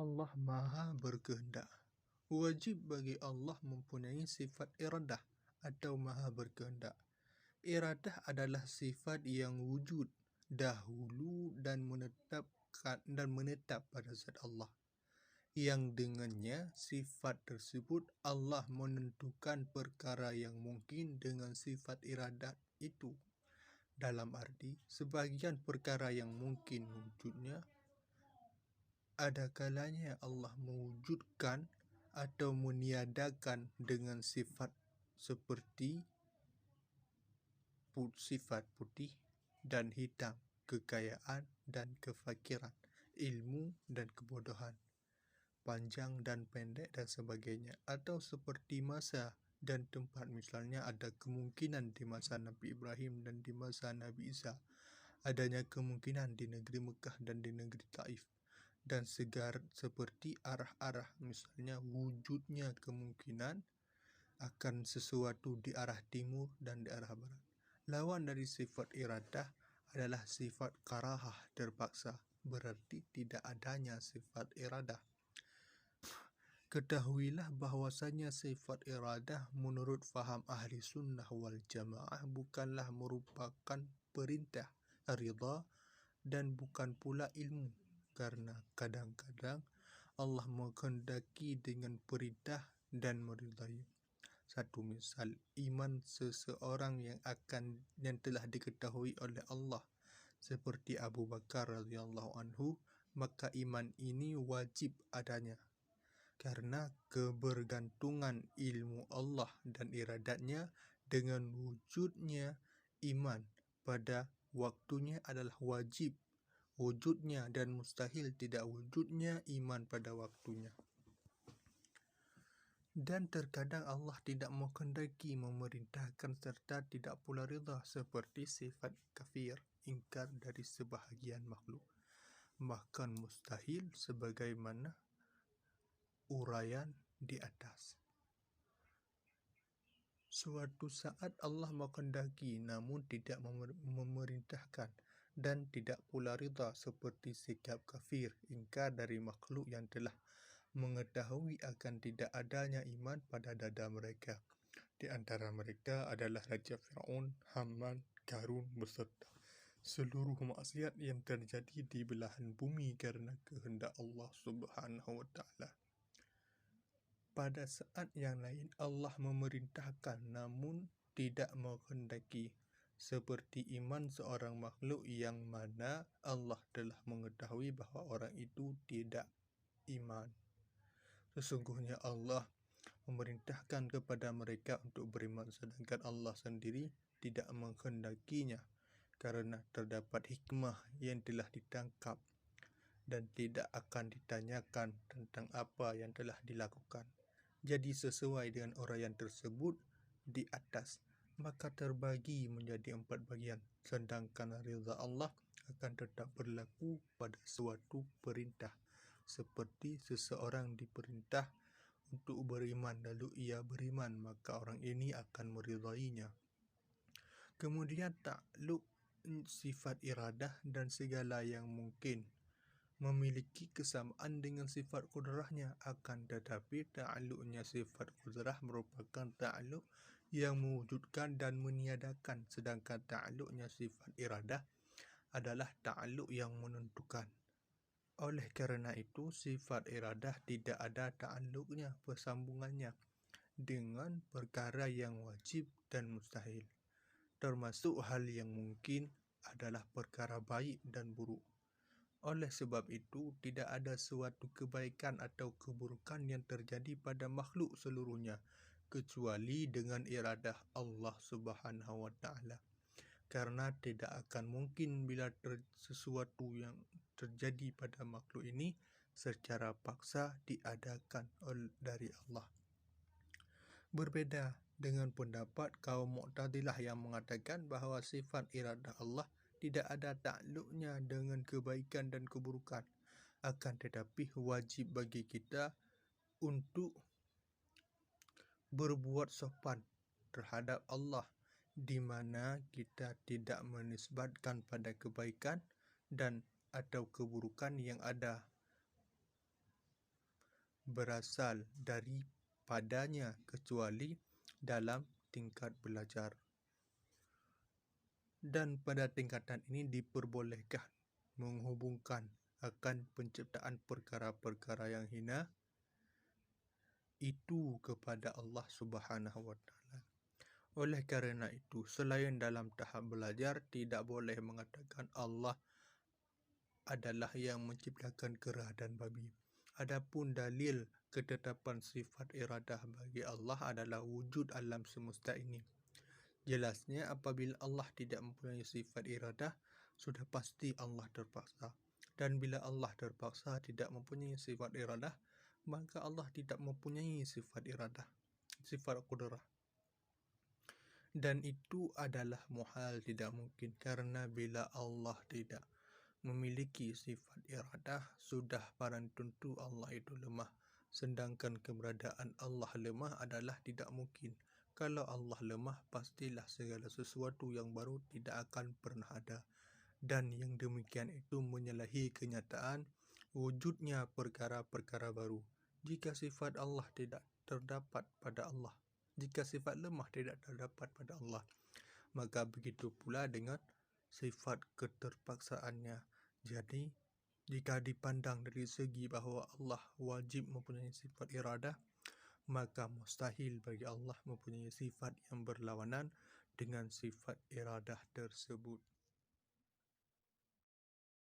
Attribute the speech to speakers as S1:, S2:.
S1: Allah Maha berkehendak. Wajib bagi Allah mempunyai sifat iradah atau maha berkehendak. Iradah adalah sifat yang wujud dahulu dan menetap pada zat Allah, yang dengannya sifat tersebut Allah menentukan perkara yang mungkin dengan sifat iradat itu. Dalam arti, sebagian perkara yang mungkin wujudnya, ada kalanya Allah mewujudkan atau meniadakan dengan sifat seperti sifat putih dan hitam, kekayaan dan kefakiran, ilmu dan kebodohan, panjang dan pendek dan sebagainya, atau seperti masa dan tempat. Misalnya ada kemungkinan di masa Nabi Ibrahim dan di masa Nabi Isa, adanya kemungkinan di negeri Mekah dan di negeri Taif, dan seperti arah-arah, misalnya wujudnya kemungkinan akan sesuatu di arah timur dan di arah barat. Lawan dari sifat iradah adalah sifat karahah, terpaksa, berarti tidak adanya sifat iradah. Ketahuilah bahwasanya sifat iradah menurut faham ahli sunnah wal jamaah bukanlah merupakan perintah, ridha, dan bukan pula ilmu, karena kadang-kadang Allah menghendaki dengan perintah dan meridai. Satu misal, iman seseorang yang telah diketahui oleh Allah seperti Abu Bakar radhiyallahu anhu, maka iman ini wajib adanya karena kebergantungan ilmu Allah dan iradatnya dengan wujudnya iman pada waktunya adalah wajib wujudnya dan mustahil tidak wujudnya iman pada waktunya. Dan terkadang Allah tidak menghendaki, memerintahkan serta tidak pula ridha, seperti sifat kafir, ingkar dari sebahagian makhluk, bahkan mustahil sebagaimana uraian di atas. Suatu saat Allah menghendaki namun tidak memerintahkan dan tidak pula ridha, seperti sikap kafir, ingkar dari makhluk yang telah mengetahui akan tidak adanya iman pada dada mereka. Di antara mereka adalah Raja Fir'aun, Haman, Qarun beserta seluruh maksiat yang terjadi di belahan bumi karena kehendak Allah Subhanahu wa Ta'ala. Pada saat yang lain Allah memerintahkan namun tidak menghendaki, seperti iman seorang makhluk yang mana Allah telah mengetahui bahawa orang itu tidak iman. Sesungguhnya Allah memerintahkan kepada mereka untuk beriman, sedangkan Allah sendiri tidak menghendakinya karena terdapat hikmah yang telah ditangkap dan tidak akan ditanyakan tentang apa yang telah dilakukan. Jadi sesuai dengan uraian tersebut di atas, maka terbagi menjadi 4 bagian, sedangkan ridha Allah akan tetap berlaku pada suatu perintah, seperti seseorang diperintah untuk beriman lalu ia beriman, maka orang ini akan meridainya. Kemudian takluk sifat iradah dan segala yang mungkin memiliki kesamaan dengan sifat kudrahnya, akan tetapi takluknya sifat kudrah merupakan takluk yang mewujudkan dan meniadakan, sedangkan takluknya sifat iradah adalah takluk yang menentukan. Oleh kerana itu, sifat iradah tidak ada ta'alluqnya, persambungannya dengan perkara yang wajib dan mustahil. Termasuk hal yang mungkin adalah perkara baik dan buruk. Oleh sebab itu, tidak ada suatu kebaikan atau keburukan yang terjadi pada makhluk seluruhnya, kecuali dengan iradah Allah Subhanahu wa Ta'ala. Karena tidak akan mungkin bila sesuatu yang terjadi pada makhluk ini secara paksa diadakan dari Allah. Berbeda dengan pendapat kaum Mu'tazilah yang mengatakan bahawa sifat iradah Allah tidak ada takluknya dengan kebaikan dan keburukan, akan tetapi wajib bagi kita untuk berbuat sopan terhadap Allah, di mana kita tidak menisbatkan pada kebaikan dan atau keburukan yang ada berasal daripadanya kecuali dalam tingkat belajar. Dan pada tingkatan ini diperbolehkan menghubungkan akan penciptaan perkara-perkara yang hina itu kepada Allah Subhanahu wa taala. Oleh kerana itu, selain dalam tahap belajar, tidak boleh mengatakan Allah adalah yang menciptakan kera dan babi. Adapun dalil ketetapan sifat iradah bagi Allah adalah wujud alam semesta ini. Jelasnya, apabila Allah tidak mempunyai sifat iradah, sudah pasti Allah terpaksa. Dan bila Allah terpaksa tidak mempunyai sifat iradah, maka Allah tidak mempunyai sifat iradah, sifat qudrah. Dan itu adalah muhal, tidak mungkin, karena bila Allah tidak memiliki sifat iradah, sudah barang tentu Allah itu lemah. Sedangkan keberadaan Allah lemah adalah tidak mungkin. Kalau Allah lemah, pastilah segala sesuatu yang baru tidak akan pernah ada. Dan yang demikian itu menyalahi kenyataan wujudnya perkara-perkara baru. Jika sifat Allah tidak terdapat pada Allah, jika sifat lemah tidak terdapat pada Allah, maka begitu pula dengan sifat keterpaksaannya. Jadi, jika dipandang dari segi bahawa Allah wajib mempunyai sifat iradah, maka mustahil bagi Allah mempunyai sifat yang berlawanan dengan sifat iradah tersebut.